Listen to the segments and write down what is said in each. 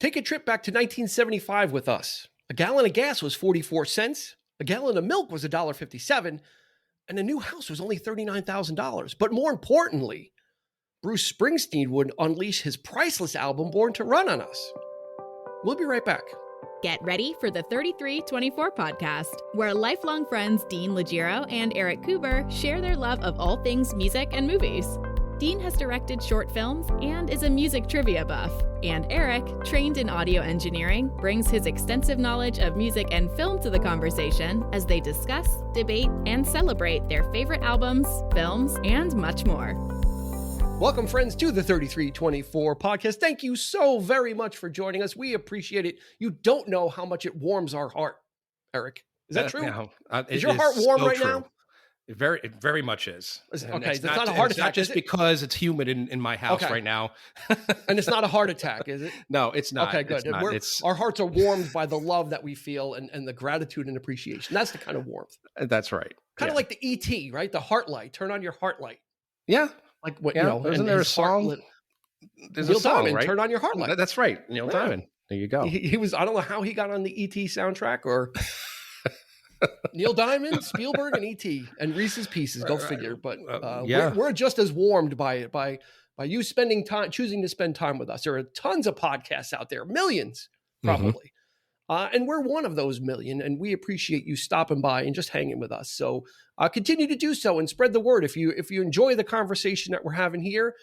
Take a trip back to 1975 with us. A gallon of gas was 44 cents. A gallon of milk was $1.57. And a new house was only $39,000. But more importantly, Bruce Springsteen would unleash his priceless album, Born to Run, on us. We'll be right back. Get ready for the 3324 podcast, where lifelong friends Dean Legiro and Eric Kuber share their love of all things music and movies. Dean has directed short films and is a music trivia buff. And Eric, trained in audio engineering, brings his extensive knowledge of music and film to the conversation as they discuss, debate, and celebrate their favorite albums, films, and much more. Welcome, friends, to the 3324 podcast. Thank you so very much for joining us. We appreciate it. You don't know how much it warms our heart, Eric. Is that true? Is your heart warm right now? It very much is. Okay, it's not a heart attack. Not just because it's humid in my house right now. And it's not a heart attack, is it? No, it's not. Okay, good. Our hearts are warmed by the love that we feel and the gratitude and appreciation. That's the kind of warmth. That's right. Kind of like the ET, right? The heart light. Turn on your heart light. Yeah. Like what, you know. Isn't there a song? There's Neil a song, Diamond, right? Turn on your heart light. That's right. Neil Diamond. There you go. He was, I don't know how he got on the ET soundtrack or... Neil Diamond, Spielberg, and E.T. and Reese's Pieces. Go figure. But we're just as warmed by it by you spending time, choosing to spend time with us. There are tons of podcasts out there, millions probably, and we're one of those million. And we appreciate you stopping by and just hanging with us. So continue to do so and spread the word. If you enjoy the conversation that we're having here,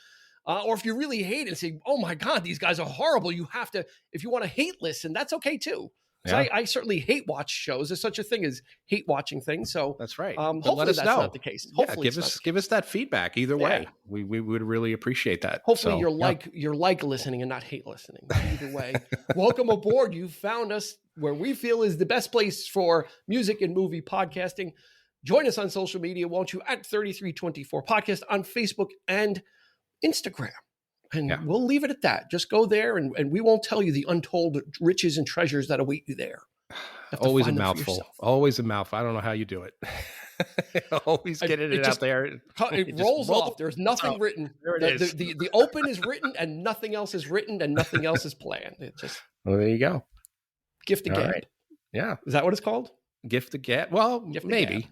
or if you really hate it and say, "Oh my God, these guys are horrible," you have to. If you want to hate listen, that's okay too. Yeah. I certainly hate watch shows. There's such a thing as hate watching things. So that's right. Hopefully let us that's know. Not the case. Hopefully give us that feedback. Either way, we would really appreciate that. Hopefully you're like listening and not hate listening. Either way, welcome aboard. You found us where we feel is the best place for music and movie podcasting. Join us on social media, won't you? At 3324 Podcast on Facebook and Instagram. And we'll leave it at that. Just go there and we won't tell you the untold riches and treasures that await you there. Always a mouthful. Always a mouthful. I don't know how you do it. Always getting it out there. It rolls off. There's nothing written. There it is. The open is written and nothing else is written and nothing else is planned. It just there you go. Gift of gab. Right. Yeah. Is that what it's called? Gift of gab. Well, maybe.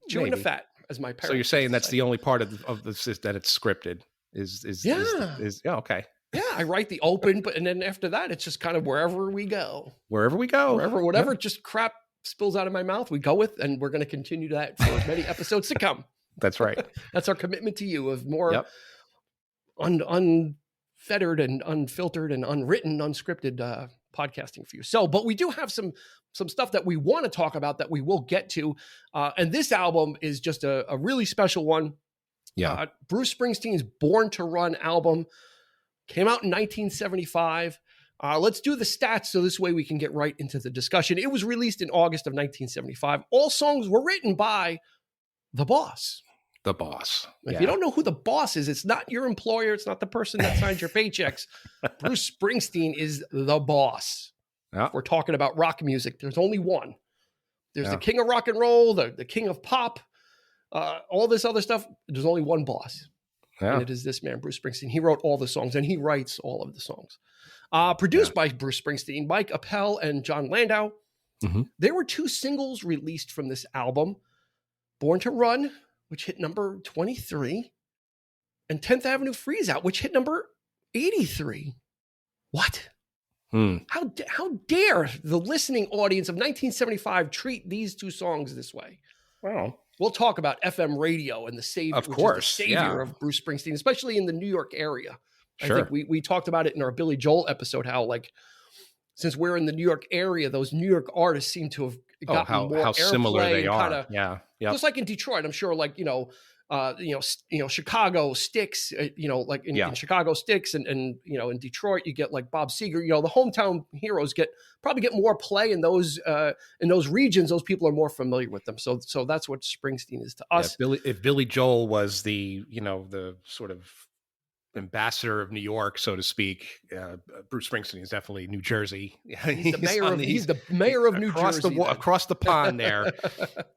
Chewing the fat, as my parents. So you're saying that's the only part of this is that it's scripted. Is okay. Yeah, I write the open, and then after that, it's just kind of wherever we go. Whatever just crap spills out of my mouth, we go with, and we're going to continue that for as many episodes to come. That's right. That's our commitment to you of more unfettered and unfiltered and unwritten, unscripted podcasting for you. So, but we do have some stuff that we want to talk about that we will get to, and this album is just a really special one. Yeah, Bruce Springsteen's Born to Run album came out in 1975. Let's do the stats so this way we can get right into the discussion. It was released in August of 1975. All songs were written by the boss. The boss. If you don't know who the boss is, it's not your employer. It's not the person that signs your paychecks. Bruce Springsteen is the boss. Yeah. If we're talking about rock music, there's only one. There's the king of rock and roll, the king of pop. All this other stuff, there's only one boss. Yeah. And it is this man, Bruce Springsteen. He wrote all the songs and he writes all of the songs. Produced by Bruce Springsteen, Mike Appel, and John Landau. Mm-hmm. There were 2 singles released from this album. Born to Run, which hit number 23, and 10th Avenue Freeze Out, which hit number 83. What? How dare the listening audience of 1975 treat these 2 songs this way? Well, we'll talk about FM radio and the savior of Bruce Springsteen, especially in the New York area. Sure. I think we talked about it in our Billy Joel episode, how like, since we're in the New York area, those New York artists seem to have gotten more similar they are. Just like in Detroit, I'm sure like, Chicago Styx, like in Chicago Styx and in Detroit, you get like Bob Seger, the hometown heroes probably get more play in those regions. Those people are more familiar with them. So that's what Springsteen is to us. If Billy Joel was the sort of ambassador of New York, so to speak, Bruce Springsteen is definitely New Jersey. He's the mayor of New Jersey. Across the pond there.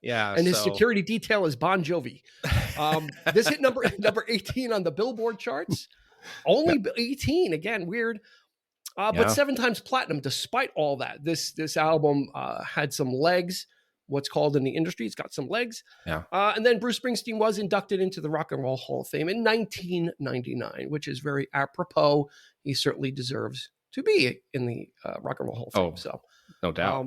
Yeah. And his security detail is Bon Jovi. This hit number 18 on the Billboard charts. Only 18. Again, weird. But 7 times platinum, despite all that. This album had some legs, what's called in the industry. It's got some legs. Yeah. And then Bruce Springsteen was inducted into the Rock and Roll Hall of Fame in 1999, which is very apropos. He certainly deserves to be in the Rock and Roll Hall of Fame. So, no doubt.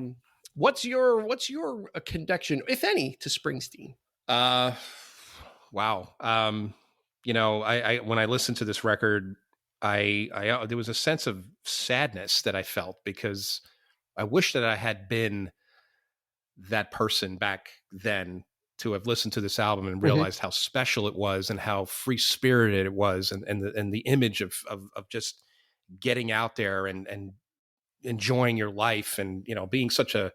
What's your connection, if any, to Springsteen? Wow. I when I listened to this record, I there was a sense of sadness that I felt, because I wish that I had been that person back then to have listened to this album and realized how special it was and how free spirited it was, and the image of just getting out there and enjoying your life, and being such a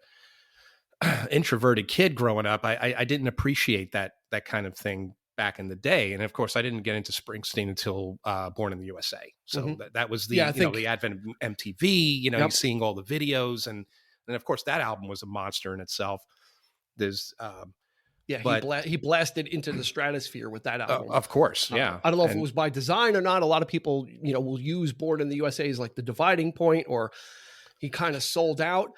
introverted kid growing up, I didn't appreciate that kind of thing back in the day. And of course, I didn't get into Springsteen until Born in the USA. So that was the the advent of MTV. You're seeing all the videos, and of course that album was a monster in itself. There's he blasted into the stratosphere with that album. Of course, yeah. I don't know if it was by design or not. A lot of people will use Born in the USA as like the dividing point, or he kind of sold out.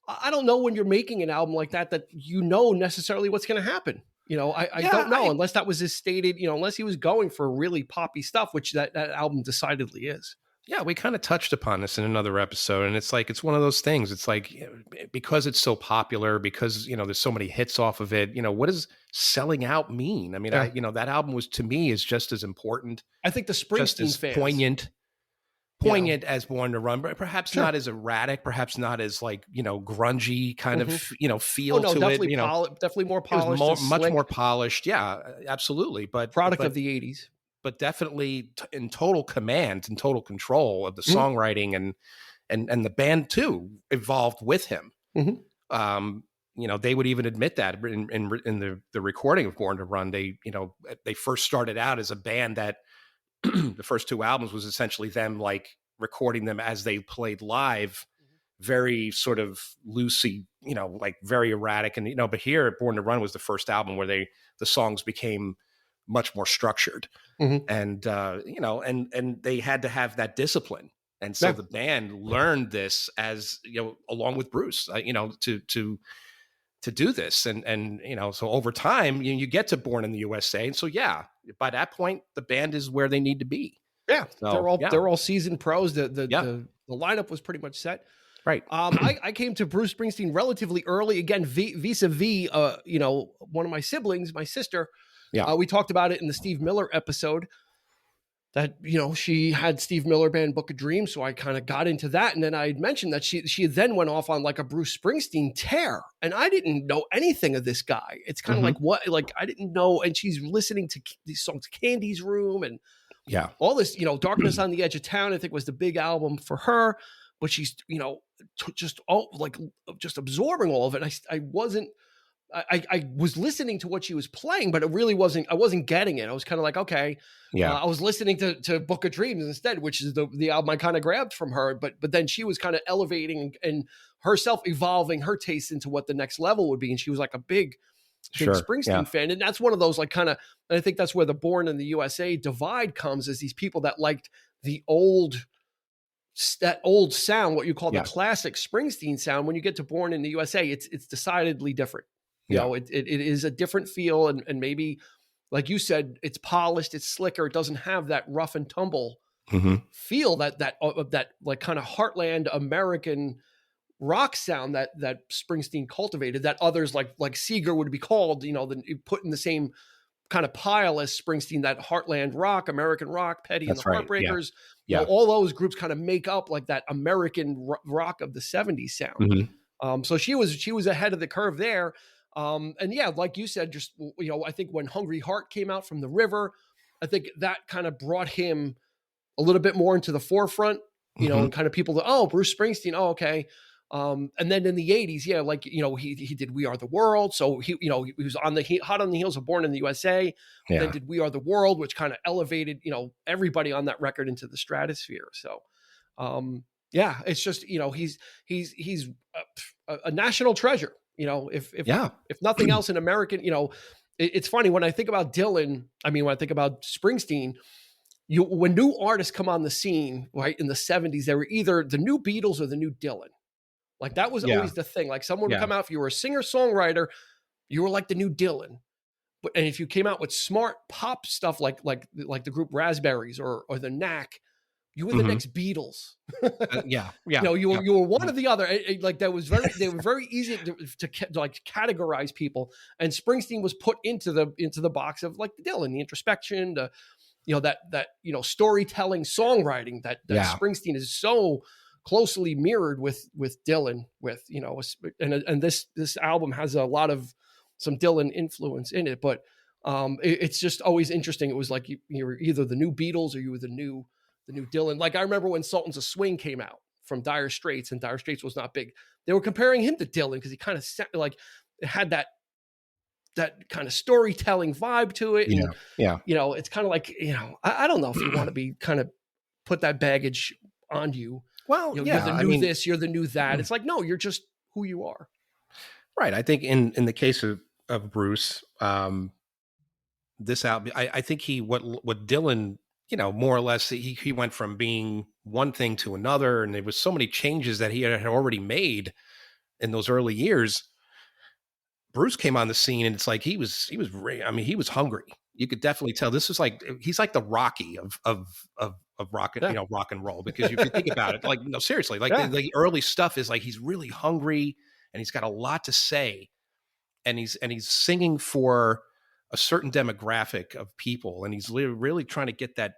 I don't know when you're making an album like that necessarily what's going to happen. I don't know, unless that was his stated, unless he was going for really poppy stuff, which that album decidedly is. Yeah, we kind of touched upon this in another episode, and it's one of those things. It's like, because it's so popular, because, there's so many hits off of it, what does selling out mean? I mean, that album was, to me, is just as important. I think the Springsteen fans. Poignant as Born to Run, but perhaps not as erratic, perhaps not as grungy kind of, feel to definitely it. Definitely more polished. Much more polished. Yeah, absolutely. But product of the 80s. But definitely in total command and total control of the songwriting, and the band too evolved with him. They would even admit that in the recording of Born to Run, they first started out as a band that the first 2 albums was essentially them recording them as they played live, very sort of loosey, very erratic. And, but here Born to Run was the first album where the songs became much more structured, and they had to have that discipline. And so the band learned this as, along with Bruce, to do this. And so over time, you get to Born in the USA. And so, by that point, the band is where they need to be. Yeah. So, they're all seasoned pros. The lineup was pretty much set. Right. I came to Bruce Springsteen relatively early, again, vis-a-vis, one of my siblings, my sister. Yeah. We talked about it in the Steve Miller episode, that, she had Steve Miller Band Book of Dreams. So I kind of got into that. And then I had mentioned that she then went off on like a Bruce Springsteen tear. And I didn't know anything of this guy. It's kind of I didn't know. And she's listening to these songs, Candy's Room, and all this, Darkness on the Edge of Town, I think was the big album for her. But she's, just absorbing all of it. And I was listening to what she was playing, but I wasn't getting it. I was kind of like, okay. Yeah. I was listening to Book of Dreams instead, which is the album I kind of grabbed from her. But then she was kind of elevating and herself evolving her taste into what the next level would be. And she was like a big Springsteen fan. And that's one of those and I think that's where the Born in the USA divide comes, is these people that liked that old sound, what you call the classic Springsteen sound. When you get to Born in the USA, it's decidedly different. It is a different feel, and maybe, like you said, it's polished, it's slicker, it doesn't have that rough and tumble feel that like kind of heartland American rock sound that Springsteen cultivated, that others like Seeger would be called, put in the same kind of pile as Springsteen, that heartland rock, American rock, Petty and the Heartbreakers. Yeah. All those groups kind of make up like that American rock of the 70s sound. So she was ahead of the curve there. And like you said, just, I think when Hungry Heart came out from the River, I think that kind of brought him a little bit more into the forefront, and kind of people that, Bruce Springsteen. Oh, okay. And then in the 80s, he did We Are the World. So he was hot on the heels of Born in the USA. Yeah. Then did We Are the World, which kind of elevated, everybody on that record into the stratosphere. So, it's just, he's a national treasure. If nothing else, in American, it's funny when I think about Dylan. I mean, when I think about Springsteen, when new artists come on the scene, right, in the 70s, they were either the new Beatles or the new Dylan. Like that was always the thing. Like someone would come out, if you were a singer-songwriter, you were like the new Dylan. And if you came out with smart pop stuff like the group Raspberries or the Knack, you were the next Beatles. You were one or the other. Like that was they were very easy to like categorize people. And Springsteen was put into the box of like Dylan, the introspection, that storytelling, songwriting that Springsteen is so closely mirrored with Dylan, and this album has a lot of some Dylan influence in it, but it's just always interesting. It was like you were either the new Beatles or you were the new Dylan. Like I remember when Sultans of Swing came out from Dire Straits, and Dire Straits was not big. They were comparing him to Dylan because he kind of like it had that kind of storytelling vibe to it. And, it's kind of like, I don't know if you want to be kind of put that baggage on you. Well, you're the new this, you're the new that. It's like, no, you're just who you are. Right. I think in the case of Bruce, this album, I think what Dylan, more or less, he went from being one thing to another, and there was so many changes that he had already made in those early years. Bruce came on the scene, and it's like he was hungry. You could definitely tell. This is like he's like the Rocky of rock, rock and roll. Because if you think about it, like no, seriously, like the early stuff is like he's really hungry and he's got a lot to say, and he's singing for a certain demographic of people, and he's really trying to get that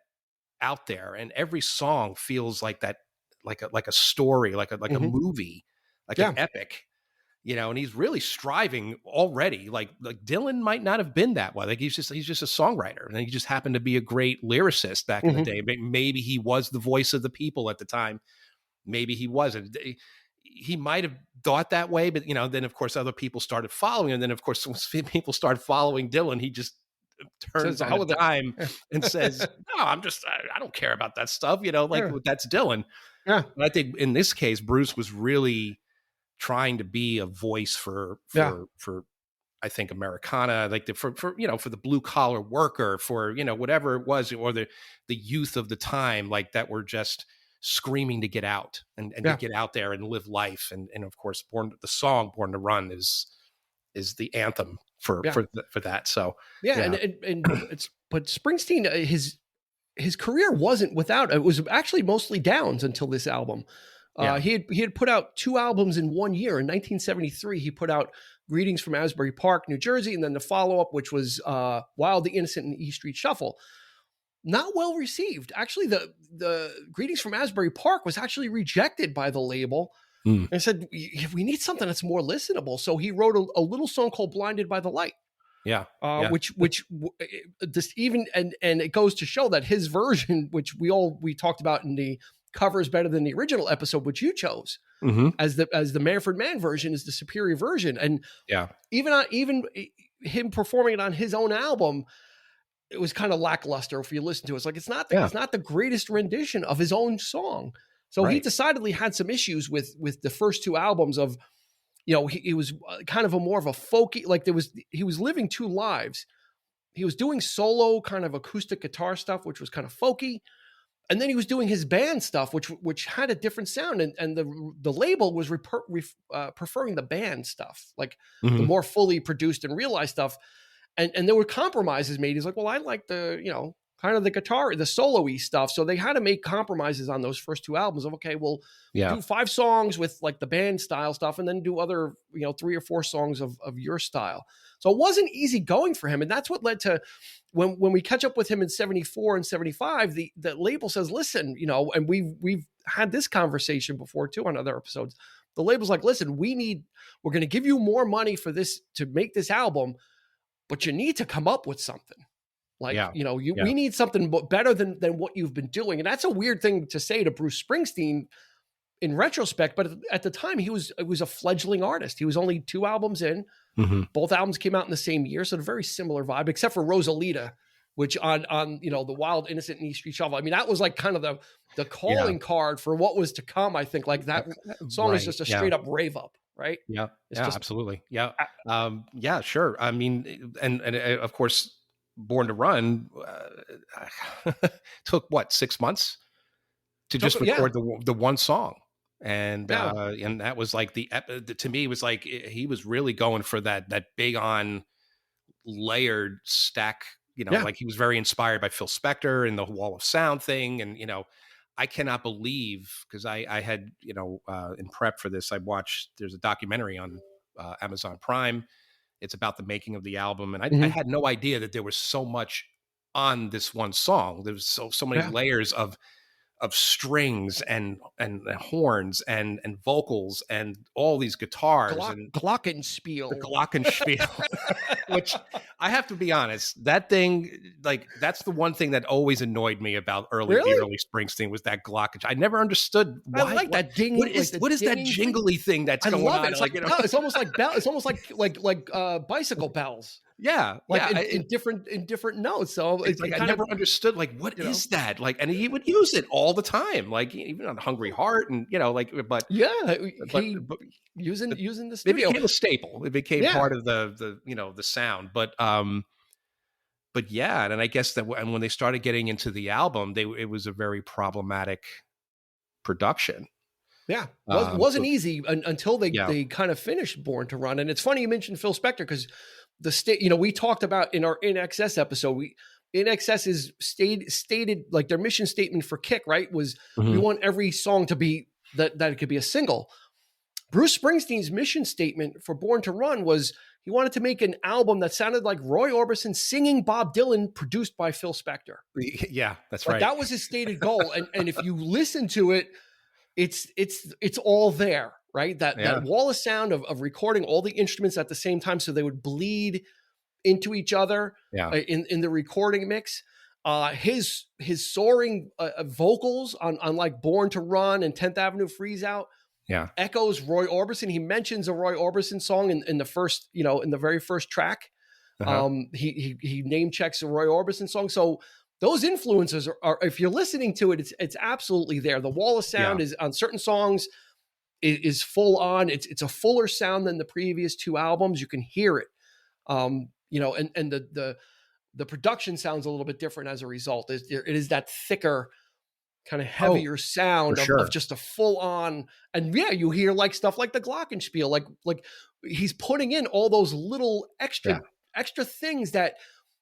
out there. And every song feels like that, like a story, like a movie, like an epic. And he's really striving already. Like Dylan might not have been that way. Like he's just a songwriter, and he just happened to be a great lyricist back in the day. Maybe he was the voice of the people at the time. Maybe he wasn't. He might have thought that way, but then of course other people started following, and then of course when people started following Dylan, he just turns on a dime and says, "No, I don't care about that stuff." That's Dylan. Yeah, and I think in this case, Bruce was really trying to be a voice for I think Americana, like for the blue collar worker, for whatever it was, or the youth of the time, like that were just screaming to get out and to get out there and live life. And of course, the song Born to Run is the anthem for that. So but Springsteen, his career wasn't without, it was actually mostly downs until this album. He had put out 2 albums in 1 year. In 1973, he put out Greetings from Asbury Park, New Jersey, and then the follow-up, which was Wild, the Innocent, and E Street Shuffle. Not well received. Actually, the Greetings from Asbury Park was actually rejected by the label. And said, we need something that's more listenable. So he wrote a little song called Blinded by the Light. Which this even, and it goes to show that his version, which we talked about in the covers better than the original episode, which you chose as the Manfred Mann version, is the superior version. And even him performing it on his own album, it was kind of lackluster. If you listen to it, it's like it's not the greatest rendition of his own song. So he decidedly had some issues with the first 2 albums of, he was kind of more of a folky, like he was living 2 lives. He was doing solo kind of acoustic guitar stuff, which was kind of folky. And then he was doing his band stuff, which had a different sound. And the label was preferring the band stuff, like the more fully produced and realized stuff. And there were compromises made. He's like, well, I like the, kind of the guitar, the solo-y stuff. So they had to make compromises on those first 2 albums of, okay, we'll do 5 songs with like the band style stuff, and then do other, 3 or 4 songs of your style. So it wasn't easy going for him. And that's what led to when we catch up with him in 74 and 75, the label says, listen, and we've had this conversation before too on other episodes. The label's like, listen, we're going to give you more money for this to make this album, but you need to come up with something. Like, we need something better than what you've been doing. And that's a weird thing to say to Bruce Springsteen in retrospect. But at the time, it was a fledgling artist. He was only 2 albums in. Both albums came out in the same year. So a very similar vibe, except for Rosalita, which on the Wild, Innocent, and E Street Shuffle. I mean, that was like kind of the calling card for what was to come. I think like that song is just a straight up rave up. Right. Yeah. Absolutely. Yeah. Sure. I mean, and of course, Born to Run took what, 6 months to just record the one song. And that was like to me, it was like he was really going for that big on layered stack, like he was very inspired by Phil Spector and the Wall of Sound thing. And, I cannot believe, because I had, in prep for this, there's a documentary on Amazon Prime. It's about the making of the album. And I had no idea that there was so much on this one song. There was so many layers of strings and horns and vocals and all these guitars and glockenspiel, the glockenspiel, which I have to be honest, that thing, like, that's the one thing that always annoyed me about the early Springsteen was that glockenspiel. I never understood why. I like that ding. What is that jingly thing that's going on? It's like, it's almost like bell. It's almost like bicycle bells. Yeah, in different notes. So it's like I never understood, like, what is that? Like, and he would use it all the time, like even on Hungry Heart, and but using the studio. It became a staple. It became part of the the sound. But yeah, and I guess that when they started getting into the album, it was a very problematic production. Yeah, wasn't easy until they kind of finished Born to Run. And it's funny you mentioned Phil Spector, because the state, we talked about in our In Excess episode, In Excess is stated like their mission statement for Kick, right? Was we want every song to be that it could be a single. Bruce Springsteen's mission statement for Born to Run was he wanted to make an album that sounded like Roy Orbison singing Bob Dylan, produced by Phil Spector. Yeah, that's right. That was his stated goal. And if you listen to it, it's all there. Right, that wall of sound of recording all the instruments at the same time, so they would bleed into each other in the recording mix. His soaring vocals on like Born to Run and 10th Avenue Freeze Out echoes Roy Orbison. He mentions a Roy Orbison song in the first, in the very first track. He name checks a Roy Orbison song. So those influences are if you're listening to it, it's absolutely there. The wall of sound is on certain songs. Is full on. It's a fuller sound than the previous two albums. You can hear it, and the production sounds a little bit different as a result. It is that thicker, kind of heavier sound of just a full on. And you hear like stuff like the glockenspiel, like he's putting in all those little extra things that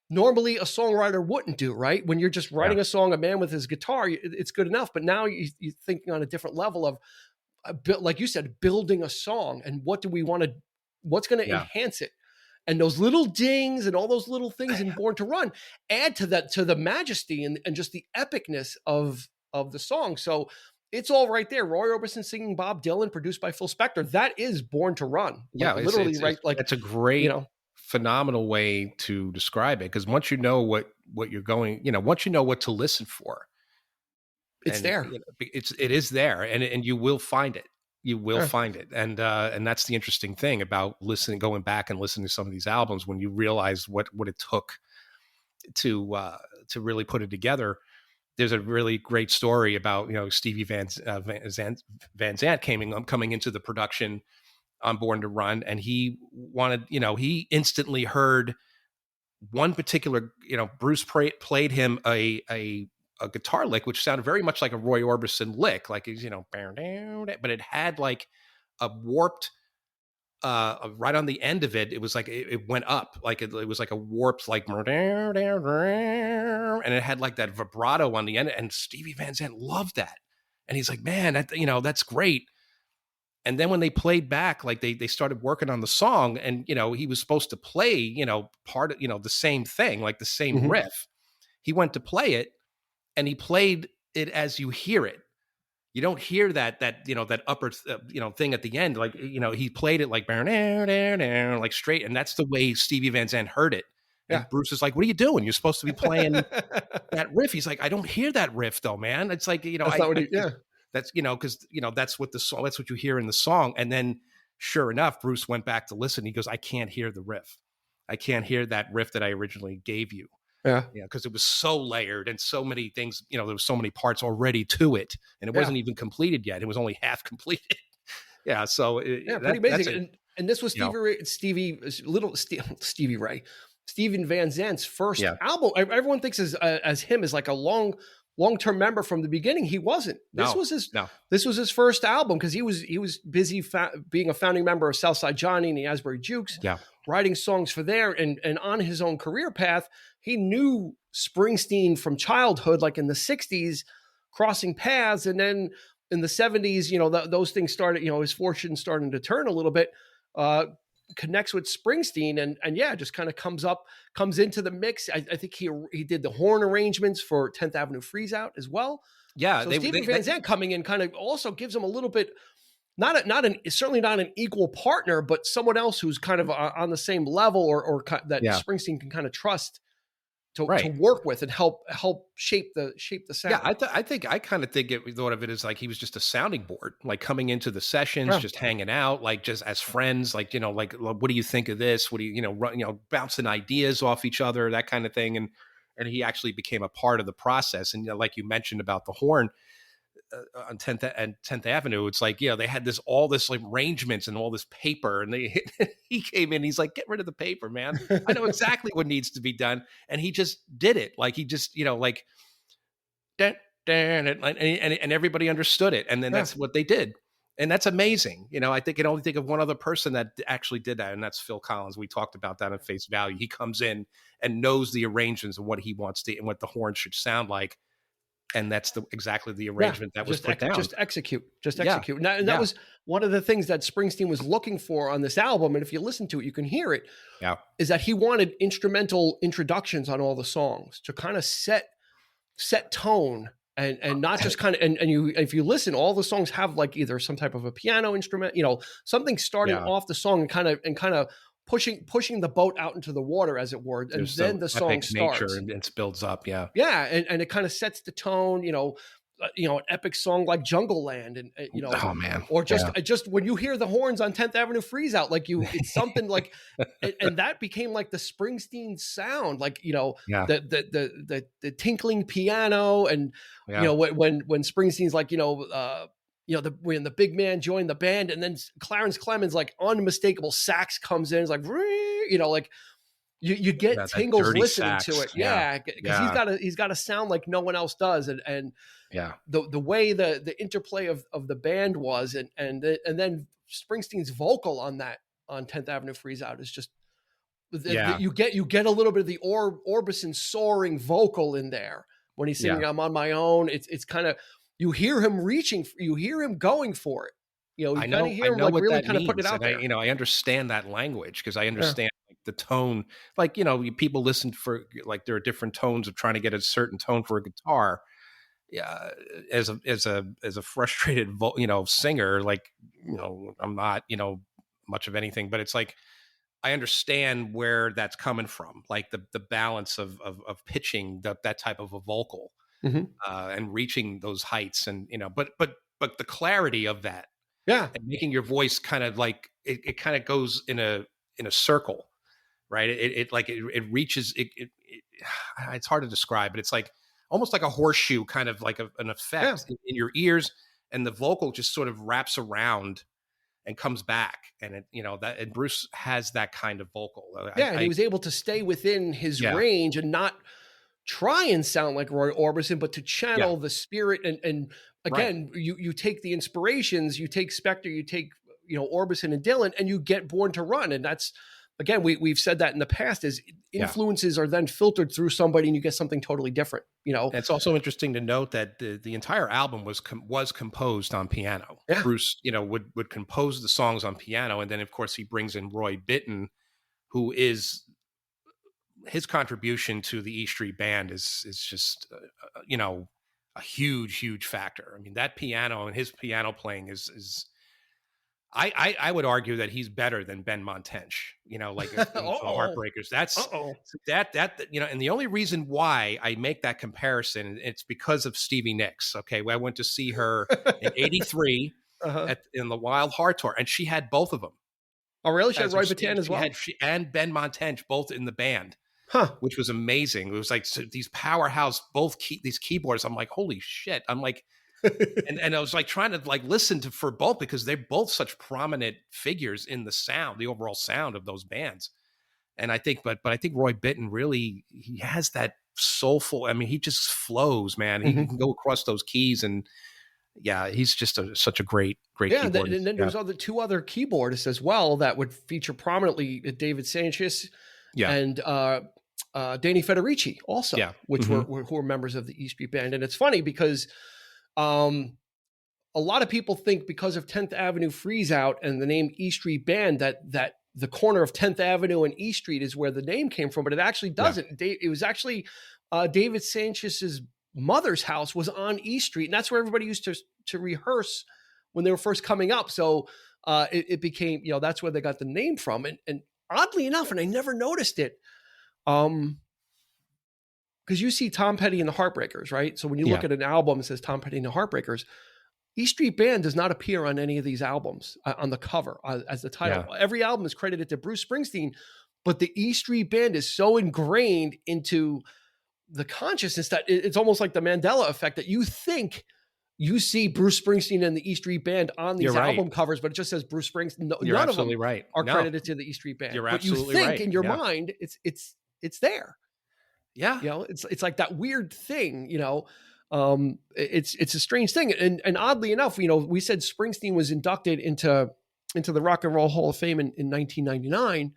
normally a songwriter wouldn't do. Right, when you're just writing a song, a man with his guitar, it's good enough. But now you're thinking on a different level of, like you said, building a song, and what's going to enhance it, and those little dings and all those little things in Born to Run add to the majesty and just the epicness of the song. So it's all right there. Roy Orbison singing Bob Dylan, produced by Phil Spector. That is Born to Run. Literally, right? Like, that's a great, phenomenal way to describe it, because once you know what you're going, once you know what to listen for. It's there. It is there, and you will find it. You will find it, and that's the interesting thing about going back and listening to some of these albums, when you realize what it took to really put it together. There's a really great story about Stevie Van Zandt coming into the production on Born to Run, and he wanted he instantly heard one particular Bruce played him a guitar lick, which sounded very much like a Roy Orbison lick, like he's, but it had like a warped, right on the end of it. It was like, it went up, like it was like a warped, like, and it had like that vibrato on the end. And Stevie Van Zandt loved that. And he's like, man, that's great. And then when they played back, like they started working on the song, and, he was supposed to play, part of, the same thing, like the same riff. He went to play it, and he played it as you hear it. You don't hear that upper thing at the end. Like, he played it like straight, and that's the way Stevie Van Zandt heard it. And Bruce is like, "What are you doing? You're supposed to be playing that riff." He's like, "I don't hear that riff though, man." It's like, that's because that's what the song. That's what you hear in the song. And then, sure enough, Bruce went back to listen. He goes, "I can't hear the riff. I can't hear that riff that I originally gave you." Because it was so layered and so many things, there was so many parts already to it, and it wasn't even completed yet. It was only half completed. So pretty amazing. And this was Stevie Ray. Steven Van Zandt's first album. Everyone thinks as him as like a long-term member from the beginning. He wasn't. This was his first album because he was busy being a founding member of Southside Johnny and the Asbury Jukes, writing songs for there, and on his own career path. He knew Springsteen from childhood, like in the 60s, crossing paths, and then in the 70s, those things started, his fortune starting to turn a little bit, connects with Springsteen and just kind of comes into the mix. I think he did the horn arrangements for 10th Avenue Freeze Out as well. Yeah. So Steven Van Zandt coming in kind of also gives him a little bit, certainly not an equal partner, but someone else who's kind of on the same level or that Springsteen can kind of trust to work with and help shape the sound. Yeah, I kind of thought of it as like he was just a sounding board, like coming into the sessions, just hanging out, like just as friends, like like what do you think of this? What do you bouncing ideas off each other, that kind of thing, and he actually became a part of the process. And like you mentioned about the horn on 10th Avenue, it's like they had all this like arrangements and all this paper, and he came in, he's like, get rid of the paper, man. I know exactly what needs to be done, and he just did it. Like he just like and everybody understood it, and then that's what they did, and that's amazing. I can only think of one other person that actually did that, and that's Phil Collins. We talked about that at Face Value. He comes in and knows the arrangements and what he wants to and what the horn should sound like. And that's exactly the arrangement that was put down. Just execute. And that was one of the things that Springsteen was looking for on this album. And if you listen to it, you can hear it. Yeah. Is that he wanted instrumental introductions on all the songs to kind of set tone and not just kind of, and you, if you listen, all the songs have like either some type of a piano instrument, something starting off the song and kind of pushing the boat out into the water, as it were, and there's then the song starts and it builds up. And it kind of sets the tone. An epic song like Jungle Land, and oh man, or just when you hear the horns on 10th Avenue Freeze Out, like it's something like, and that became like the Springsteen sound, like the tinkling piano, and when Springsteen's like when the big man joined the band, and then Clarence Clemens, like unmistakable sax comes in, it's like, like you get tingles listening to it. Because he's got a sound like no one else does. And the way the interplay of the band was, and then Springsteen's vocal on 10th Avenue Freeze Out is just, you get a little bit of the Orbison soaring vocal in there when he's singing I'm on my own. It's kind of, you hear him going for it. I know like what really kind of putting it out there. I understand that language because I understand like the tone. Like people listen for like there are different tones of trying to get a certain tone for a guitar. Yeah, as a frustrated singer, like I'm not much of anything, but it's like I understand where that's coming from, like the balance of pitching that type of a vocal. Mm-hmm. And reaching those heights, and but the clarity of that, and making your voice kind of like it kind of goes in a circle, right? It reaches it. It's hard to describe, but it's like almost like a horseshoe, kind of like an effect in your ears, and the vocal just sort of wraps around and comes back, and and Bruce has that kind of vocal. And he was able to stay within his range and not try and sound like Roy Orbison, but to channel the spirit. And again, you take the inspirations, you take Spector, you take, Orbison and Dylan, and you get Born to Run. And that's, again, we've said that in the past, is influences are then filtered through somebody and you get something totally different, It's also interesting to note that the entire album was composed on piano. Yeah. Bruce, would compose the songs on piano. And then of course he brings in Roy Bittan, who is, his contribution to the E Street Band is just, a huge factor. I mean, that piano and his piano playing is I would argue that he's better than Ben Montench, like the Heartbreakers. That's that, and the only reason why I make that comparison, it's because of Stevie Nicks. Okay. Well, I went to see her in 83 in the Wild Heart Tour, and she had both of them. Oh, really? She had Roy Bittan as well? And Ben Montench both in the band. Which was amazing. It was like these powerhouse, these keyboards. I'm like, holy shit. I'm like, and I was like trying to like listen for both because they're both such prominent figures in the sound, the overall sound of those bands. And I think, but I think Roy Bittan really, he has that soulful, I mean, he just flows, man. He can go across those keys, and yeah, he's just such a great keyboardist. And then there was two other keyboardists as well that would feature prominently, David Sanchez and Danny Federici also, which who were members of the E Street Band. And it's funny because a lot of people think because of 10th Avenue Freeze Out and the name E Street Band that the corner of 10th Avenue and E Street is where the name came from, but it actually doesn't. It was actually David Sanchez's mother's house was on E Street, and that's where everybody used to rehearse when they were first coming up. So it became, that's where they got the name from. And oddly enough, and I never noticed it, because you see Tom Petty and the Heartbreakers, right? So when you look at an album, it says Tom Petty and the Heartbreakers. E Street Band does not appear on any of these albums on the cover as the title. Yeah. Every album is credited to Bruce Springsteen, but the E Street Band is so ingrained into the consciousness that it's almost like the Mandela effect, that you think you see Bruce Springsteen and the E Street Band on these album covers, but it just says Bruce Springsteen. None of them are credited to the E Street Band. You're but absolutely you think right. in your mind it's there. Yeah. It's like that weird thing, it's a strange thing. And oddly enough, we said Springsteen was inducted into the Rock and Roll Hall of Fame in 1999.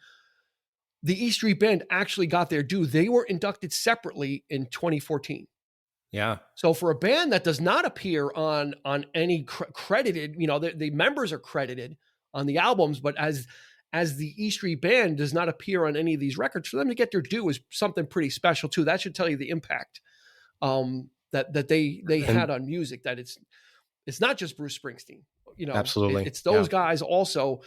The E Street Band actually got their due. They were inducted separately in 2014. Yeah. So for a band that does not appear on any credited, the members are credited on the albums, but as the E Street Band does not appear on any of these records, for them to get their due is something pretty special too. That should tell you the impact that they had on music. That it's not just Bruce Springsteen. Absolutely, it's those guys also.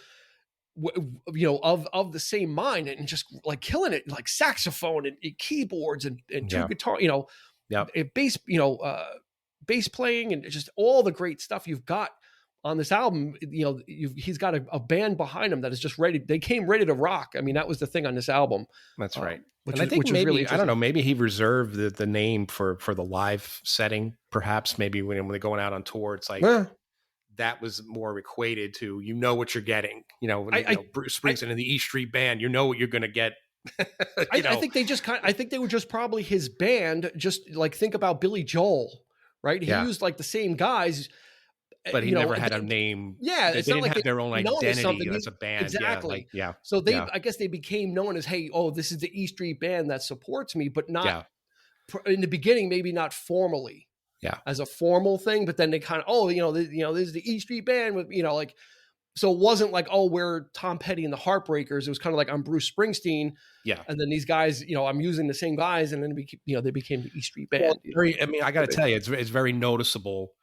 Of the same mind, and just like killing it, like saxophone and keyboards and two guitar, bass, bass playing, and just all the great stuff you've got on this album. He's got a band behind him that is just ready. They came ready to rock. I mean, that was the thing on this album. That's right. I think maybe, really I don't know, maybe he reserved the name for the live setting. Perhaps maybe when they're going out on tour, it's like, that was more equated to, what you're getting, Bruce Springsteen and the E Street Band, what you're going to get. I think they just I think they were just probably his band. Just like, think about Billy Joel, right? He used like the same guys, but he never had a name. Yeah. They didn't have their own identity as a band. Exactly. Yeah. So I guess they became known as, hey, this is the E Street Band that supports me, but not in the beginning, maybe not formally. Yeah, as a formal thing, but then they kind of, this is the E Street Band with, so it wasn't like, we're Tom Petty and the Heartbreakers. It was kind of like, I'm Bruce Springsteen. Yeah. And then these guys, I'm using the same guys, and then they became the E Street Band. I got to tell you, it's very noticeable